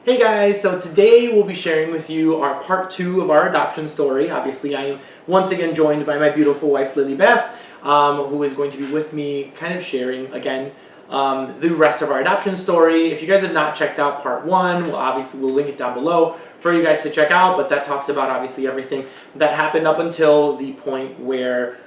Hey guys, so today we'll be sharing with you our part 2 of our adoption story. Obviously, I am once again joined by my beautiful wife, Lily Beth, who is going to be with me kind of sharing again the rest of our adoption story. If you guys have not checked out part 1, we'll link it down below for you guys to check out, but that talks about obviously everything that happened up until the point where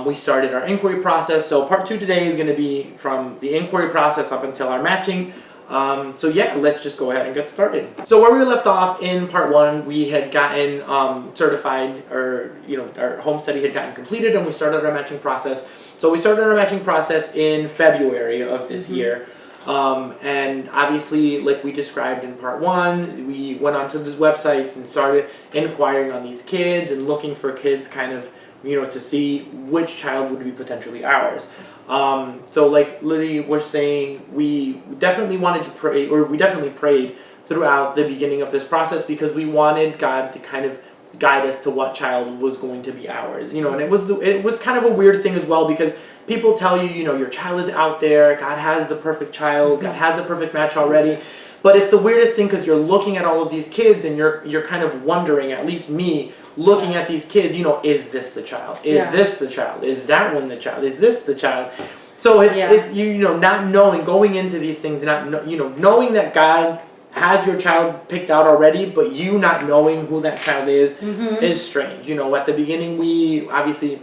we started our inquiry process. So part 2 today is going to be from the inquiry process up until our matching. So yeah, let's just go ahead and get started. So where we left off in part 1, we had gotten certified, or our home study had gotten completed, and we started our matching process. So we started our matching process in February of this year. And obviously, like we described in part 1, we went onto these websites and started inquiring on these kids and looking for kids kind of, to see which child would be potentially ours. So like Lily was saying, we definitely wanted to pray, or we definitely prayed throughout the beginning of this process, because we wanted God to kind of guide us to what child was going to be ours. And it was kind of a weird thing as well, because people tell you, your child is out there, God has the perfect child, God has a perfect match already. But it's the weirdest thing, because you're looking at all of these kids and you're kind of wondering, at least me, looking at these kids, is this the child? Is this the child? Is that one the child? Is this the child? So it's not knowing, going into these things, knowing that God has your child picked out already, but you not knowing who that child is strange. At the beginning, we obviously,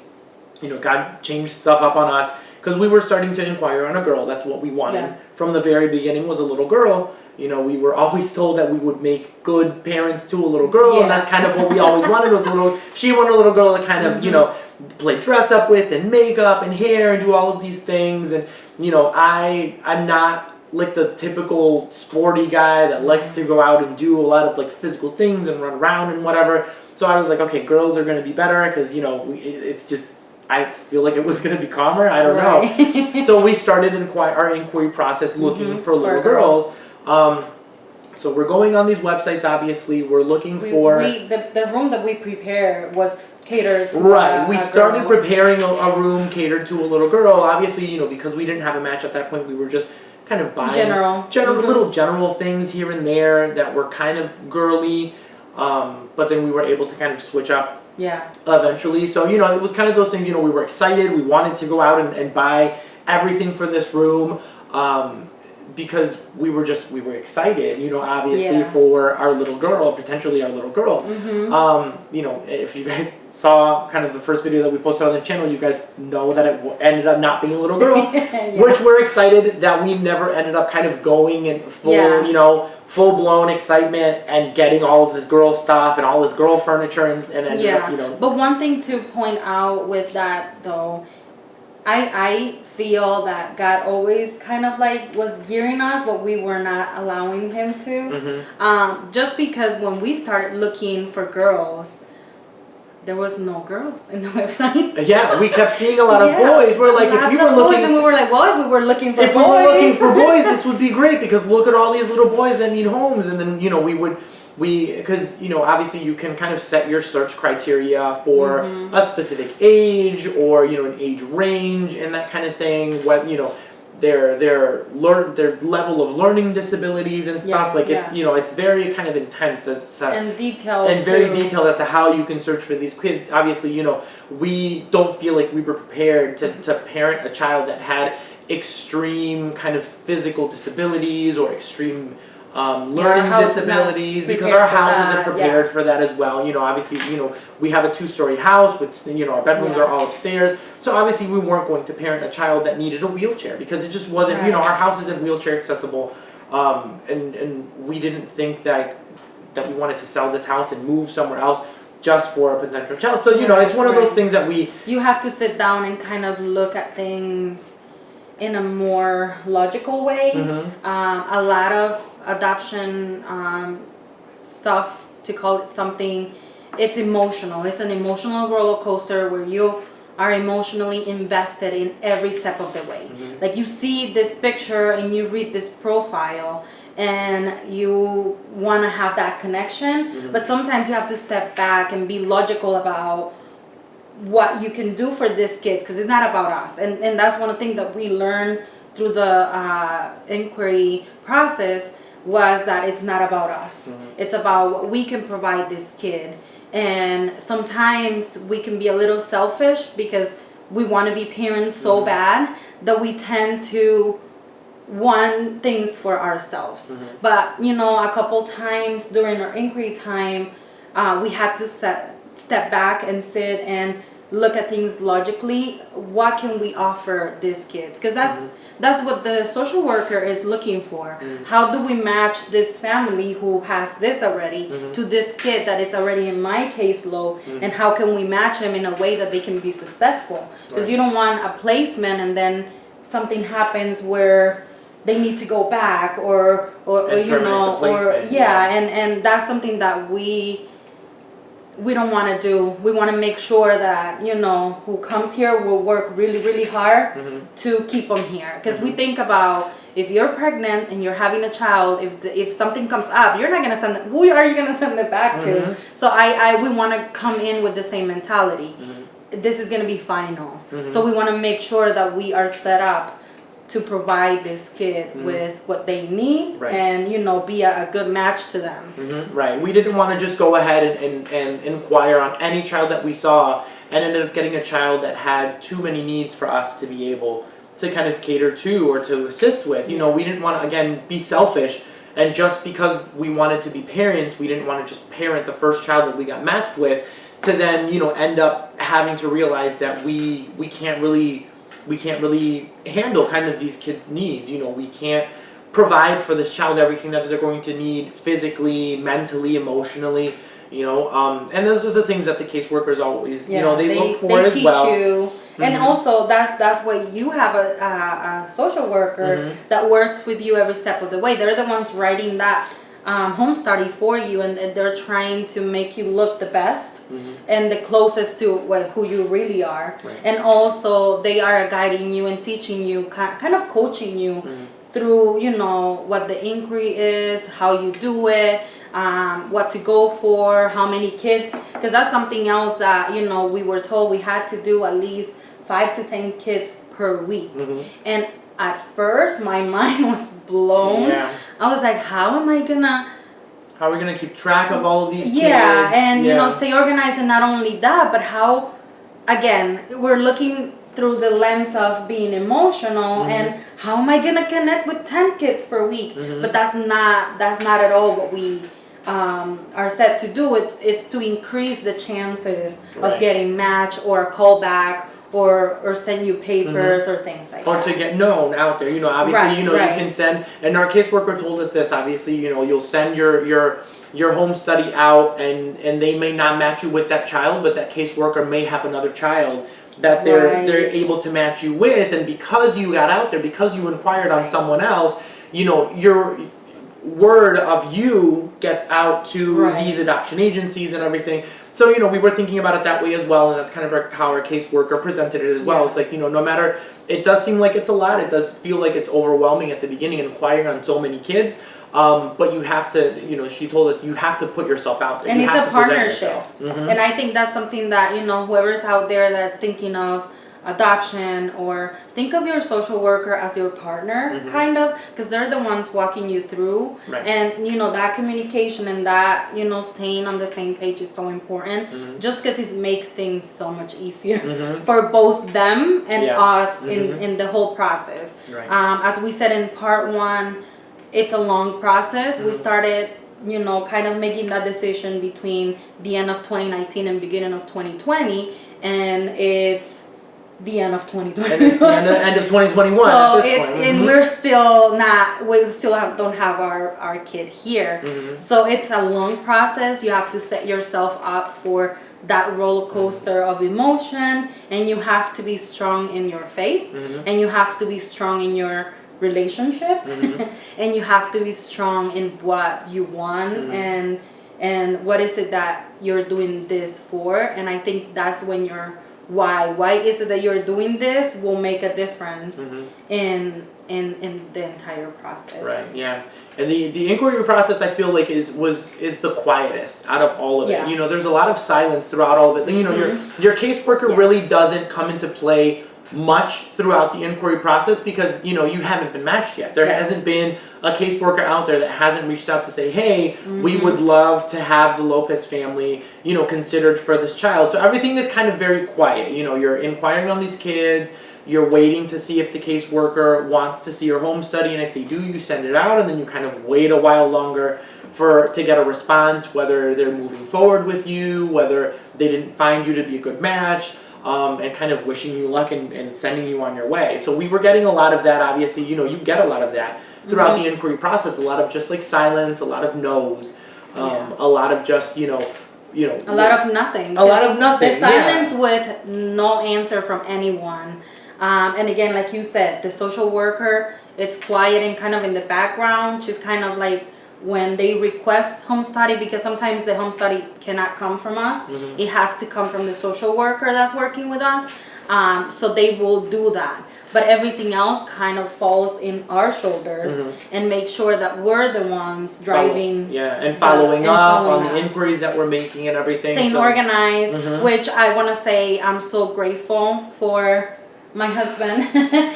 God changed stuff up on us, because we were starting to inquire on a girl. That's what we wanted from the very beginning, was a little girl. We were always told that we would make good parents to a little girl, and that's kind of what we always wanted, she wanted a little girl to kind of, play dress up with, and makeup, and hair, and do all of these things. And, I'm not like the typical sporty guy that likes to go out and do a lot of like physical things and run around and whatever. So I was like, okay, girls are going to be better, because, it's just, I feel like it was going to be calmer. I don't know. So we started our inquiry process looking for little girls. So we're going on these websites, obviously. We're looking for... The room that we prepared was catered to we started preparing a room catered to a little girl. Obviously, because we didn't have a match at that point, we were just kind of buying... Little general things here and there that were kind of girly. But then we were able to kind of switch up eventually. So, it was kind of those things, we were excited. We wanted to go out and buy everything for this room. Because we were excited, obviously, for our little girl, potentially our little girl. If you guys saw kind of the first video that we posted on the channel, you guys know that it ended up not being a little girl, which we're excited that we never ended up kind of going in full-blown excitement and getting all of this girl stuff and all this girl furniture and ended up, But one thing to point out with that, though, I feel that God always kind of like was gearing us, but we were not allowing him to. Just because when we started looking for girls, there was no girls in the website. We kept seeing a lot of boys. We're like, if you were looking, and we were like, well, if we were looking for boys, this would be great, because look at all these little boys that need homes. And then because obviously you can kind of set your search criteria for a specific age, or an age range and that kind of thing. What their level of learning disabilities and stuff. It's very kind of intense and detailed, and very detailed as to how you can search for these kids. Obviously, we don't feel like we were prepared to parent a child that had extreme kind of physical disabilities or extreme learning disabilities, because our house isn't prepared for that as well. Obviously, we have a 2-story house with, our bedrooms are all upstairs. So obviously we weren't going to parent a child that needed a wheelchair, because it just wasn't, our house isn't wheelchair accessible. And we didn't think that we wanted to sell this house and move somewhere else just for a potential child. So, it's one of those things that you have to sit down and kind of look at things in a more logical way. A lot of adoption stuff, to call it something, it's emotional. It's an emotional roller coaster where you are emotionally invested in every step of the way. Like, you see this picture and you read this profile and you want to have that connection, but sometimes you have to step back and be logical about what you can do for this kid, because it's not about us. And that's one of the things that we learned through the inquiry process, was that it's not about us. It's about what we can provide this kid. And sometimes we can be a little selfish because we want to be parents so bad that we tend to want things for ourselves. But, you know, a couple times during our inquiry time, we had to step back and sit and look at things logically. What can we offer these kids? Because that's what the social worker is looking for. How do we match this family who has this already to this kid that it's already in my caseload, and how can we match them in a way that they can be successful? Because you don't want a placement and then something happens where they need to go back or you know, or and that's something that we don't want to do. We want to make sure that, you know, who comes here will work really, really hard to keep them here. Because we think about, if you're pregnant and you're having a child, if something comes up, you're not going to send it. Who are you going to send it back to? So we want to come in with the same mentality. This is going to be final. So we want to make sure that we are set up to provide this kid with what they need and, you know, be a good match to them. Right. We didn't want to just go ahead and inquire on any child that we saw and ended up getting a child that had too many needs for us to be able to kind of cater to or to assist with. You know, we didn't want to, again, be selfish, and just because we wanted to be parents, we didn't want to just parent the first child that we got matched with to then, you know, end up having to realize that we can't really handle kind of these kids' needs. You know, we can't provide for this child everything that they're going to need physically, mentally, emotionally, you know, and those are the things that the caseworkers always, you know, they look for as well. They teach you. And also that's why you have a social worker that works with you every step of the way. They're the ones writing that home study for you, and they're trying to make you look the best and the closest to who you really are. And also they are guiding you and teaching you, kind of coaching you through, you know, what the inquiry is, how you do it, what to go for, how many kids, because that's something else that, you know, we were told we had to do at least 5 to 10 kids per week. And at first my mind was blown. I was like, how are we gonna keep track of all of these kids? And you know, stay organized, and not only that, but how, again, we're looking through the lens of being emotional and how am I gonna connect with 10 kids per week? But that's not at all what we are set to do. It's to increase the chances of getting matched or a call back or send you papers or things like that. Or to get known out there. You know, obviously, you know, you can send, and our caseworker told us this, obviously, you know, you'll send your home study out and they may not match you with that child, but that caseworker may have another child that they're able to match you with, and because you got out there, because you inquired on someone else, you know, your word of you gets out to these adoption agencies and everything. So, you know, we were thinking about it that way as well, and that's kind of how our caseworker presented it as well. It's like, you know, no matter, it does seem like it's a lot, it does feel like it's overwhelming at the beginning, inquiring on so many kids, but you have to, you know, she told us, you have to put yourself out there. And it's a partnership. And I think that's something that, you know, whoever's out there that's thinking of adoption, or think of your social worker as your partner, kind of, because they're the ones walking you through. And, you know, that communication and that, you know, staying on the same page is so important, just because it makes things so much easier for both them and us in the whole process. As we said in part 1, it's a long process. We started, you know, kind of making that decision between the end of 2019 and beginning of 2020, and it's the end of 2021. And it's the end of 2021 so at this point. And we're still not, don't have our kid here. So it's a long process. You have to set yourself up for that roller coaster of emotion, and you have to be strong in your faith, and you have to be strong in your relationship, and you have to be strong in what you want, and what is it that you're doing this for. And I think that's when you're why is it that you're doing this will make a difference in the entire process. And the inquiry process, I feel like is the quietest out of all of it. You know, there's a lot of silence throughout all of it. You know, your caseworker really doesn't come into play much throughout the inquiry process because you haven't been matched yet. There hasn't been a caseworker out there that hasn't reached out to say, hey, we would love to have the Lopez family considered for this child. So everything is kind of very quiet. You're inquiring on these kids, you're waiting to see if the caseworker wants to see your home study, and if they do, you send it out, and then you kind of wait a while longer to get a response, whether they're moving forward with you, whether they didn't find you to be a good match, and kind of wishing you luck and sending you on your way. So we were getting a lot of that, obviously. You get a lot of that throughout the inquiry process, a lot of just like silence, a lot of no's, a lot of just, a lot of nothing. A lot of nothing. The silence with no answer from anyone. And again, like you said, the social worker, it's quiet and kind of in the background. She's kind of like when they request home study, because sometimes the home study cannot come from us. It has to come from the social worker that's working with us. So they will do that. But everything else kind of falls in our shoulders and make sure that we're the ones driving. And following up on the inquiries that we're making and everything. Staying organized, which I want to say I'm so grateful for my husband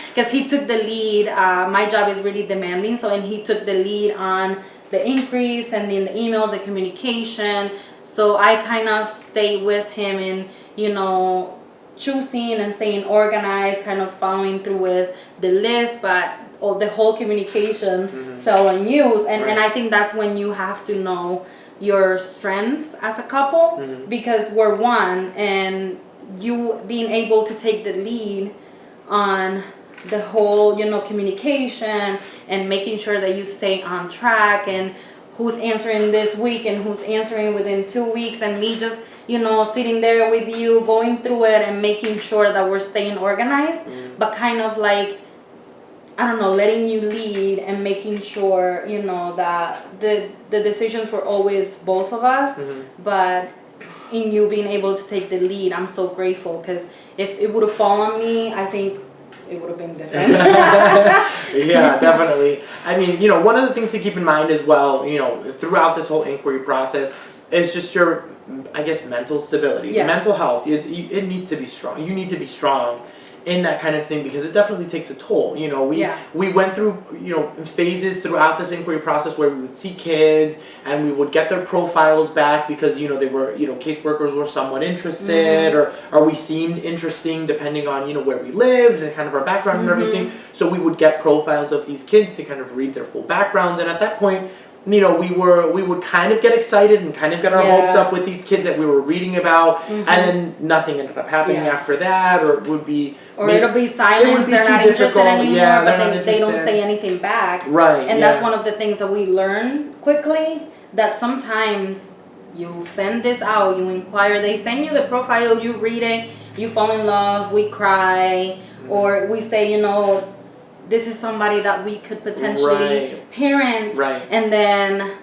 because he took the lead. My job is really demanding, and he took the lead on the inquiries and the emails, the communication. So I kind of stayed with him in, choosing and staying organized, kind of following through with the list, but the whole communication fell on you. And I think that's when you have to know your strengths as a couple, because we're one, and you being able to take the lead on the whole communication and making sure that you stay on track, and who's answering this week and who's answering within 2 weeks, and me just sitting there with you going through it and making sure that we're staying organized, but kind of like, I don't know, letting you lead and making sure that the decisions were always both of us, but in you being able to take the lead. I'm so grateful, because if it would have fallen on me, I think it would have been different. Yeah, definitely. I mean, one of the things to keep in mind as well, throughout this whole inquiry process is just your, I guess, mental stability, mental health. It needs to be strong. You need to be strong in that kind of thing, because it definitely takes a toll. We went through phases throughout this inquiry process where we would see kids and we would get their profiles back because they were caseworkers were somewhat interested, or we seemed interesting depending on where we lived and kind of our background and everything. So we would get profiles of these kids to kind of read their full backgrounds, and at that point, we would kind of get excited and kind of get our hopes up with these kids that we were reading about, and then nothing ended up happening after that, or it would be... Or it'll be silence, they're not interested anymore, but they don't say anything back. Right, and that's one of the things that we learn quickly, that sometimes you send this out, you inquire, they send you the profile, you read it, you fall in love, we cry, or we say, this is somebody that we could potentially parent, and then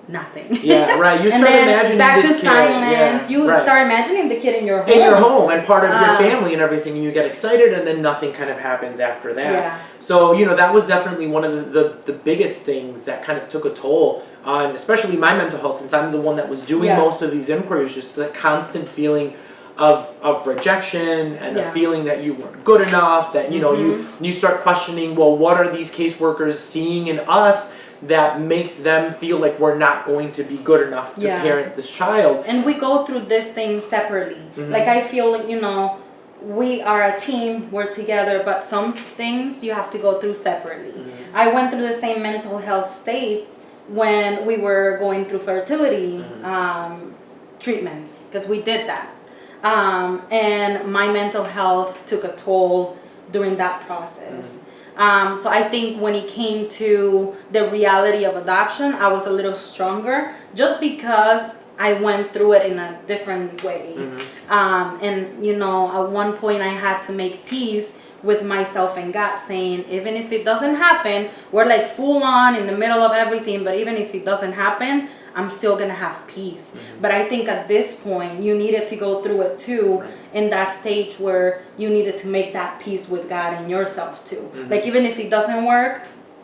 nothing. Yeah, right. You start imagining back this to kid. Silence. You start imagining the kid in your home. In your home and part of your family and everything, and you get excited, and then nothing kind of happens after that. Yeah. So, that was definitely one of the biggest things that kind of took a toll on, especially my mental health, since I'm the one that was doing most of these inquiries, just the constant feeling of rejection and the feeling that you weren't good enough, that you start questioning, well, what are these caseworkers seeing in us that makes them feel like we're not going to be good enough to parent this child? And we go through this thing separately. Like, I feel like, we are a team, we're together, but some things you have to go through separately. I went through the same mental health state when we were going through fertility treatments, because we did that. And my mental health took a toll during that process. So I think when it came to the reality of adoption, I was a little stronger, just because I went through it in a different way. And at one point I had to make peace with myself and God, saying, even if it doesn't happen, we're like full on in the middle of everything, but even if it doesn't happen, I'm still gonna have peace. But I think at this point you needed to go through it too, in that stage where you needed to make that peace with God and yourself too. Like, even if it doesn't work,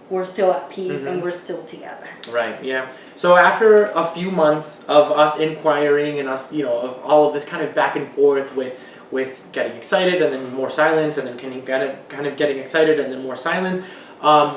we're still at peace and we're still together. Right, yeah. So after a few months of us inquiring and us, of all of this kind of back and forth with getting excited and then more silence, and then kind of getting excited and then more silence.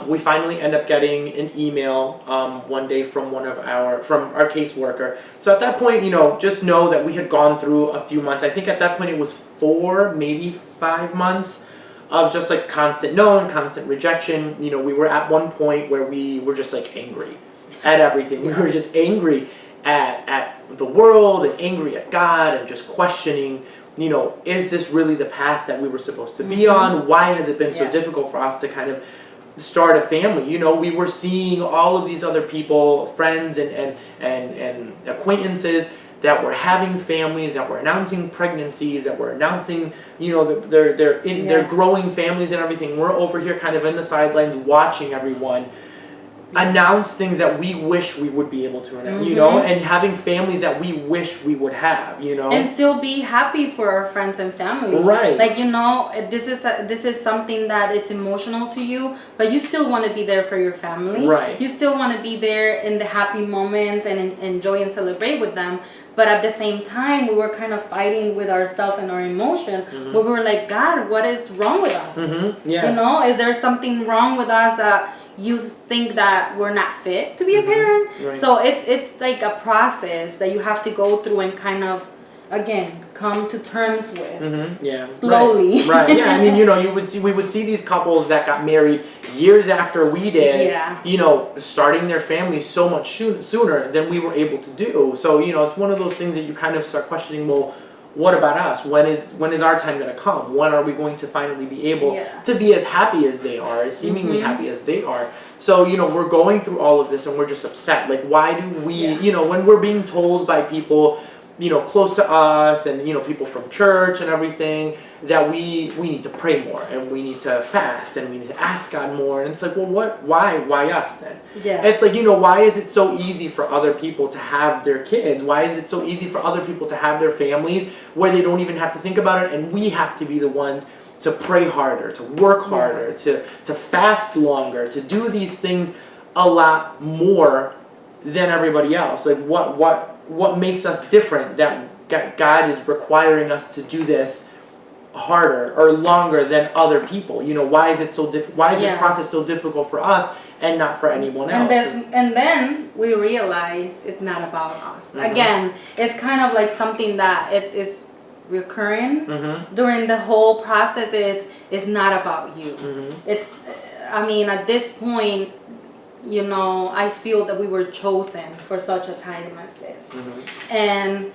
We finally end up getting an email one day from our caseworker. So at that point, just know that we had gone through a few months. I think at that point it was 4, maybe 5 months of just like constant no and constant rejection. We were at one point where we were just like angry at everything. We were just angry at the world and angry at God and just questioning, is this really the path that we were supposed to be on? Why has it been so difficult for us to kind of start a family? We were seeing all of these other people, friends and acquaintances that were having families, that were announcing pregnancies, that were announcing, their growing families and everything. We're over here kind of in the sidelines watching everyone announce things that we wish we would be able to announce, and having families that we wish we would have, and still be happy for our friends and family, right? Like, this is something that it's emotional to you, but you still want to be there for your family, right? You still want to be there in the happy moments and enjoy and celebrate with them. But at the same time, we were kind of fighting with ourselves and our emotion, where we were like, God, what is wrong with us? Is there something wrong with us that you think that we're not fit to be a parent? Right. So it's like a process that you have to go through and kind of, again, come to terms with. Slowly. Right. Yeah. I mean, we would see these couples that got married years after we did. Starting their families so much sooner than we were able to do. So it's one of those things that you kind of start questioning. Well, what about us? When is our time going to come? When are we going to finally be able to be as happy as they are, as seemingly happy as they are? So, we're going through all of this and we're just upset. Like, why do we, when we're being told by people, close to us and, people from church and everything, that we need to pray more and we need to fast and we need to ask God more. And it's like, well, why us then? Yeah. It's like, why is it so easy for other people to have their kids? Why is it so easy for other people to have their families where they don't even have to think about it, and we have to be the ones to pray harder, to work harder, to fast longer, to do these things a lot more than everybody else? Like, what makes us different that God is requiring us to do this harder or longer than other people? Why is it so why is this process so difficult for us and not for anyone else? And then we realize it's not about us. Again, it's kind of like something that it's recurring during the whole process. It's not about you. It's, at this point, I feel that we were chosen for such a time as this. And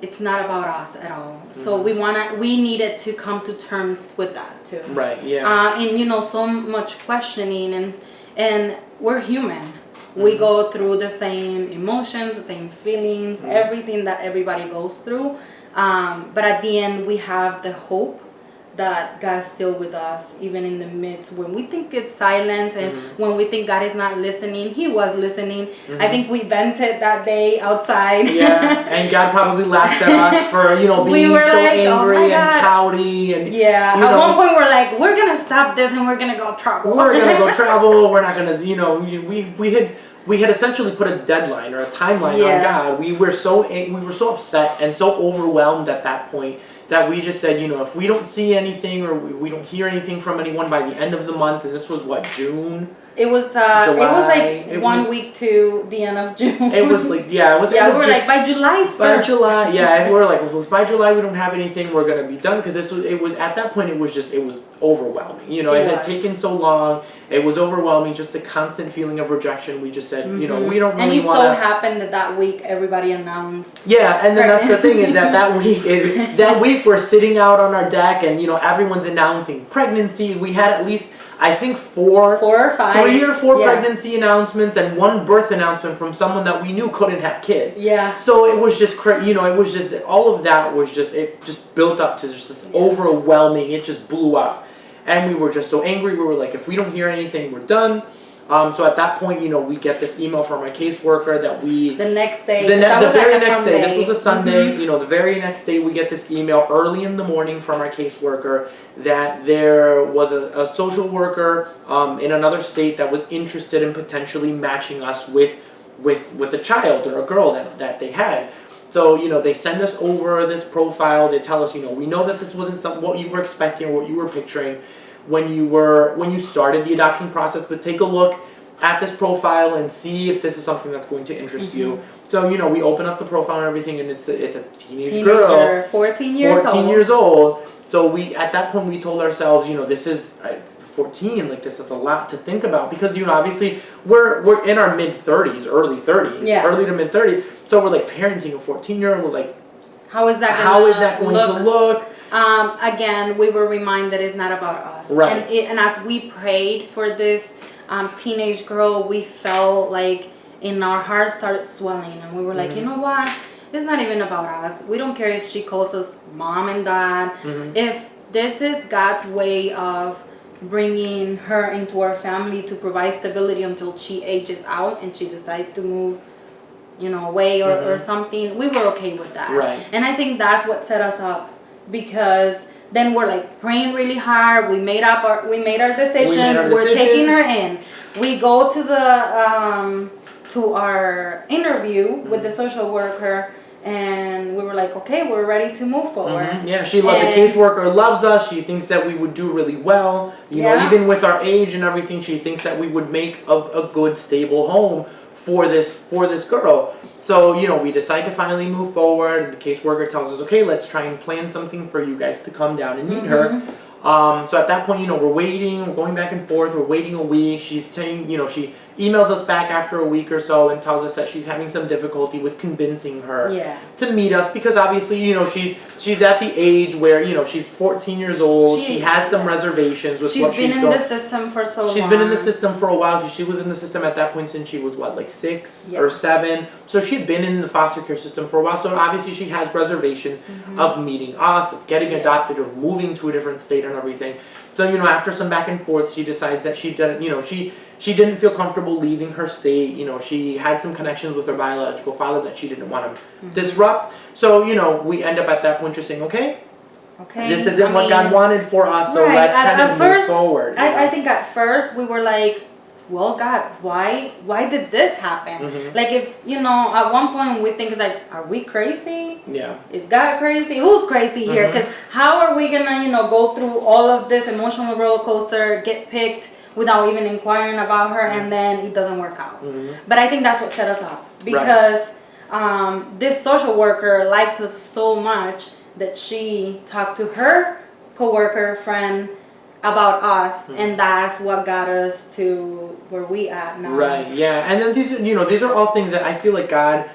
it's not about us at all. So we needed to come to terms with that too. Right, yeah. And so much questioning, and we're human. We go through the same emotions, the same feelings, everything that everybody goes through. But at the end, we have the hope that God's still with us, even in the midst when we think it's silence and when we think God is not listening. He was listening. I think we vented that day outside. Yeah, and God probably laughed at us for being so angry and pouty and at one point we're like, we're gonna stop this and we're gonna go travel. We're not gonna we had essentially put a deadline or a timeline on God. We were so upset and so overwhelmed at that point that we just said, if we don't see anything or we don't hear anything from anyone by the end of the month, and this was what, June? It was July. It was like 1 week to the end of June. It was like, we were like, by July 1st. By July, and we were like, well, if by July we don't have anything, we're gonna be done, because it was at that point it was overwhelming. It had taken so long. It was overwhelming, just the constant feeling of rejection. We just said, we don't really want to. And it so happened that week everybody announced. Yeah, and then that's the thing, is that week we're sitting out on our deck and everyone's announcing pregnancy. We had at least, I think, 3 or 4 pregnancy announcements and 1 birth announcement from someone that we knew couldn't have kids. Yeah. So it was just it was just, all of that was just, it just built up to just this overwhelming, it just blew up. And we were just so angry. We were like, if we don't hear anything, we're done. So at that point, we get this email from our caseworker that the next day, the very next day, this was a Sunday, the very next day we get this email early in the morning from our caseworker that there was a social worker in another state that was interested in potentially matching us with a child or a girl that they had. So, they send us over this profile. They tell us, we know that this wasn't what you were expecting or what you were picturing when you started the adoption process, but take a look at this profile and see if this is something that's going to interest you. So, we open up the profile and everything, and it's a teenage girl. 14 years 14 old. years old. So at that point we told ourselves, this is 14, like this is a lot to think about because obviously we're in our mid 30s, early 30s, early to mid 30s. So we're like parenting a 14-year-old. We're like, how is that going to look? Again, we were reminded it's not about us. Right. And as we prayed for this teenage girl, we felt like in our hearts started swelling, and we were like, you know what? It's not even about us. We don't care if she calls us mom and dad. If this is God's way of bringing her into our family to provide stability until she ages out and she decides to move, away or something, we were okay with that. Right. And I think that's what set us up, because then we're like praying really hard. We made our decision. We're taking her in. We go to the to our interview with the social worker, and we were like, okay, we're ready to move forward. Yeah, the caseworker loves us. She thinks that we would do really well. You know, even with our age and everything, she thinks that we would make a good, stable home for this girl. So, we decide to finally move forward. The caseworker tells us, okay, let's try and plan something for you guys to come down and meet her. So at that point, we're waiting, we're going back and forth, we're waiting a week. She's saying, she emails us back after a week or so and tells us that she's having some difficulty with convincing her to meet us because obviously, she's at the age where, she's 14 years old. She has some reservations with what she's been in the system for so long. She's been in the system for a while because she was in the system at that point since she was, 6 or 7. So she'd been in the foster care system for a while. So obviously she has reservations of meeting us, of getting adopted, of moving to a different state and everything. So, after some back and forth, she decides that she didn't, she didn't feel comfortable leaving her state. She had some connections with her biological father that she didn't want to disrupt. So, we end up at that point just saying, okay, this isn't what God wanted for us, so let's kind of move forward. I think at first we were like, well, God, why did this happen? Like if, at one point we think it's like, are we crazy? Yeah. Is God crazy? Who's crazy here? Because how are we gonna, go through all of this emotional roller coaster, get picked without even inquiring about her, and then it doesn't work out? But I think that's what set us up, because this social worker liked us so much that she talked to her coworker friend about us, and that's what got us to where we at now. Right. Yeah. And then these are all things that I feel like God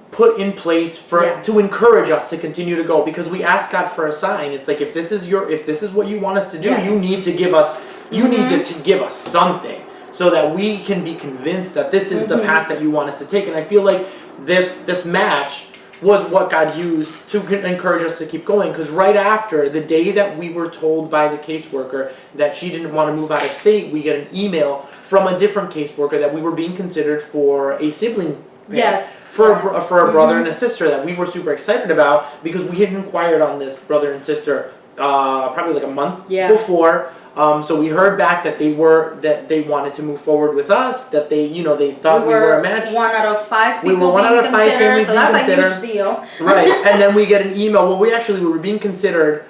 put in place to encourage us to continue to go, because we ask God for a sign. It's like, if this is what you want us to do, you need to give us to give us something so that we can be convinced that this is the path that you want us to take. And I feel like this match was what God used to encourage us to keep going, because right after the day that we were told by the caseworker that she didn't want to move out of state, we get an email from a different caseworker that we were being considered for a sibling for a brother and a sister that we were super excited about, because we had inquired on this brother and sister probably like a month before. So we heard back that they wanted to move forward with us, that they thought we were a match. 1 out of 5 people. We were 1 out of 5 families so that's a huge deal. Right. And then we get an email. Well, we were being considered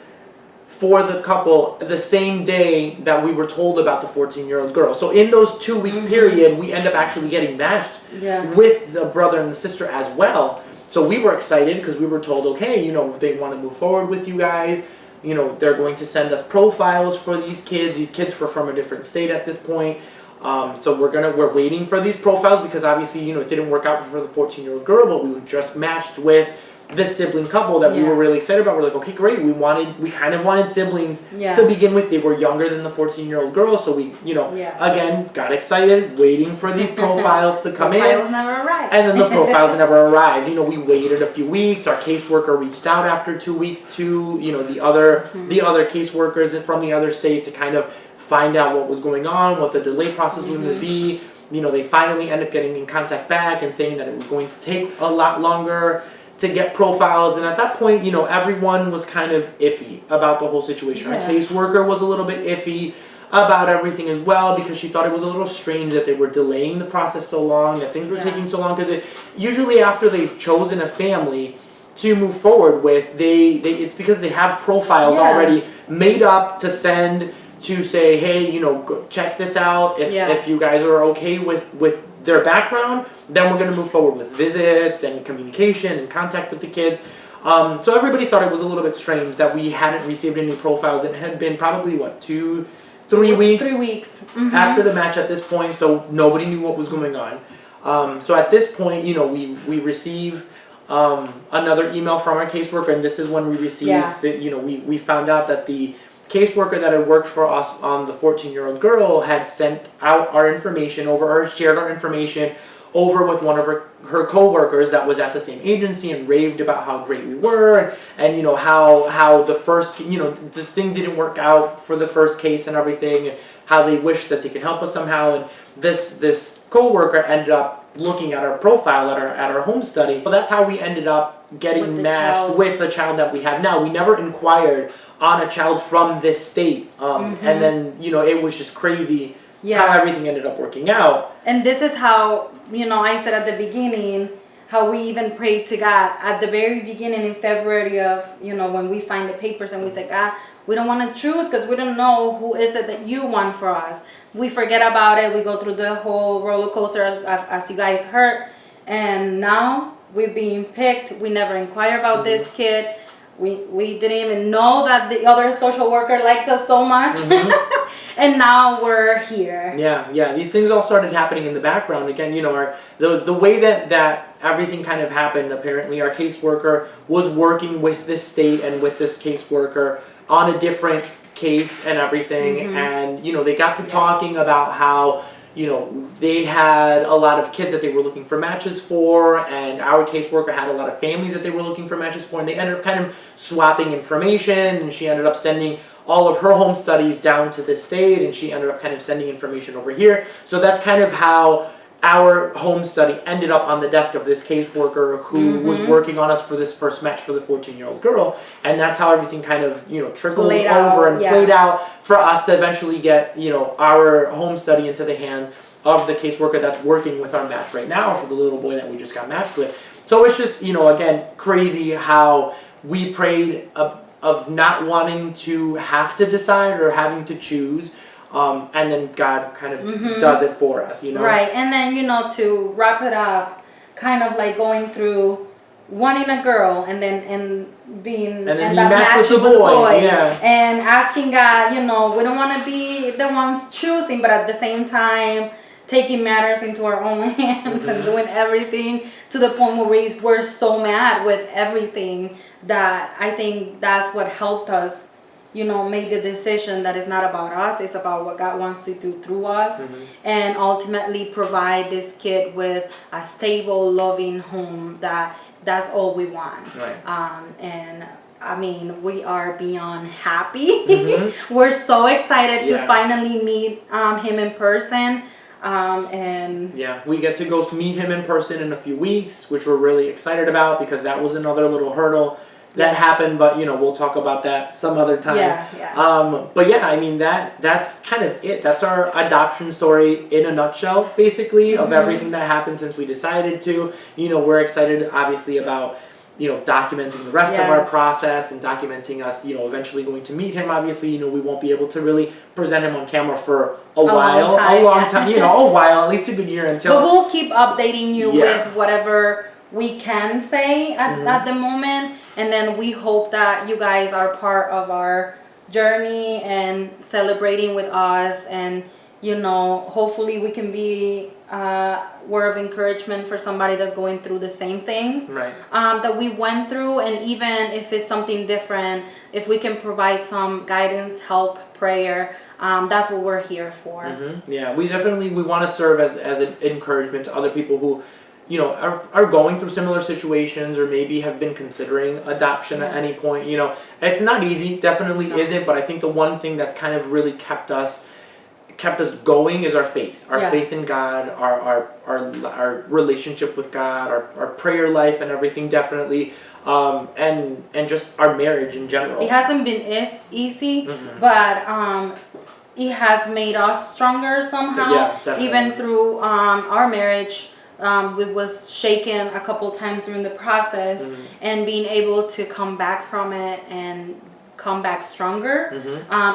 for the couple the same day that we were told about the 14-year-old girl. So in those 2-week period, we end up actually getting matched with the brother and the sister as well. So we were excited because we were told, okay, they want to move forward with you guys. They're going to send us profiles for these kids. These kids were from a different state at this point. So we're waiting for these profiles, because obviously, it didn't work out for the 14-year-old girl, but we were just matched with this sibling couple that we were really excited about. We're like, okay, great. We kind of wanted siblings to begin with. They were younger than the 14-year-old girl, so we, again, got excited, waiting for these profiles to come in. Profiles never arrived. And then the profiles never arrived. We waited a few weeks. Our caseworker reached out after 2 weeks to, the other caseworkers from the other state to kind of find out what was going on, what the delay process was going to be. They finally ended up getting in contact back and saying that it was going to take a lot longer to get profiles. And at that point, everyone was kind of iffy about the whole situation. Our caseworker was a little bit iffy about everything as well, because she thought it was a little strange that they were delaying the process so long, that things were taking so long, because usually after they've chosen a family to move forward with, it's because they have profiles already made up to send to say, hey, you know, go check this out. If you guys are okay with their background, then we're going to move forward with visits and communication and contact with the kids. So everybody thought it was a little bit strange that we hadn't received any profiles. It had been probably, what, 3 weeks? 3 weeks. After the match at this point, so nobody knew what was going on. So at this point, you know, we receive another email from our caseworker, and this is when we received that, you know, we found out that the caseworker that had worked for us on the 14-year-old girl had sent out our information over, or shared our information over with one of her co-workers that was at the same agency, and raved about how great we were, and you know, how the first, you know, the thing didn't work out for the first case and everything, and how they wished that they could help us somehow. And this co-worker ended up looking at our profile at our home study. So that's how we ended up getting matched with the child that we have now. We never inquired on a child from this state, and then, you know, it was just crazy how everything ended up working out. And this is how, you know, I said at the beginning, how we even prayed to God at the very beginning in February of, you know, when we signed the papers, and we said, God, we don't want to choose because we don't know who is it that you want for us. We forget about it. We go through the whole roller coaster, as you guys heard. And now we're being picked. We never inquire about this kid. We didn't even know that the other social worker liked us so much. And now we're here. Yeah. These things all started happening in the background. Again, you know, the way that everything kind of happened, apparently our caseworker was working with this state and with this caseworker on a different case and everything. And, you know, they got to talking about how, you know, they had a lot of kids that they were looking for matches for, and our caseworker had a lot of families that they were looking for matches for, and they ended up kind of swapping information, and she ended up sending all of her home studies down to the state, and she ended up kind of sending information over here. So that's kind of how our home study ended up on the desk of this caseworker who was working on us for this first match for the 14-year-old girl. And that's how everything kind of, you know, trickled over and played out for us to eventually get, you know, our home study into the hands of the caseworker that's working with our match right now for the little boy that we just got matched with. So it's just, you know, again, crazy how we prayed of not wanting to have to decide or having to choose. And then God kind of does it for us, you know? Right. And then, you know, to wrap it up, kind of like going through wanting a girl and then being matched with the boy. Yeah. And asking God, you know, we don't want to be the ones choosing, but at the same time taking matters into our own hands and doing everything to the point where we're so mad with everything that I think that's what helped us, you know, make the decision that it's not about us, it's about what God wants to do through us, and ultimately provide this kid with a stable, loving home. That's all we want. Right. And I mean, we are beyond happy. We're so excited to finally meet him in person. And we get to go meet him in person in a few weeks, which we're really excited about, because that was another little hurdle that happened, but you know, we'll talk about that some other time. But yeah, I mean, that's kind of it. That's our adoption story in a nutshell, basically, of everything that happened since we decided to. You know, we're excited, obviously, about, you know, documenting the rest of our process and documenting us, you know, eventually going to meet him. Obviously, you know, we won't be able to really present him on camera for a long time, you know, a while, at least a good year until. But we'll keep updating you with whatever we can say at the moment. And then we hope that you guys are part of our journey and celebrating with us. And, you know, hopefully we can be a word of encouragement for somebody that's going through the same things that we went through. And even if it's something different, if we can provide some guidance, help, prayer, that's what we're here for. Yeah, we want to serve as an encouragement to other people who, you know, are going through similar situations, or maybe have been considering adoption at any point. You know, it's not easy, definitely isn't, but I think the one thing that's kind of really kept us going is our faith. Our faith in God, our relationship with God, our prayer life and everything, definitely. And just our marriage in general. It hasn't been easy, but it has made us stronger somehow. Yeah, definitely. Even through our marriage, we was shaken a couple times during the process, and being able to come back from it and come back stronger.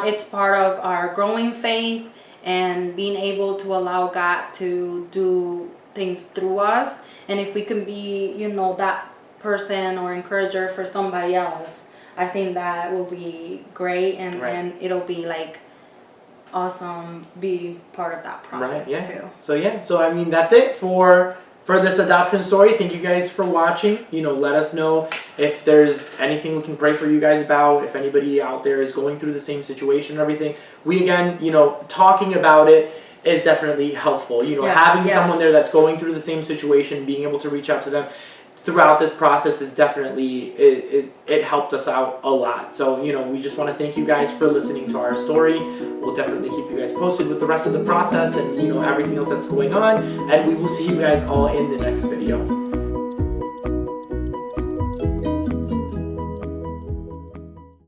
It's part of our growing faith and being able to allow God to do things through us. And if we can be, that person or encourager for somebody else, I think that will be great, and, Right. and it'll be like awesome be part of that process too. So I mean, that's it for this adoption story. Thank you guys for watching. Let us know if there's anything we can pray for you guys about, if anybody out there is going through the same situation and everything. We, again, talking about it is definitely helpful. Having someone there that's going through the same situation, being able to reach out to them throughout this process is definitely, it helped us out a lot. So, we just want to thank you guys for listening to our story. We'll definitely keep you guys posted with the rest of the process and, everything else that's going on. And we will see you guys all in the next video.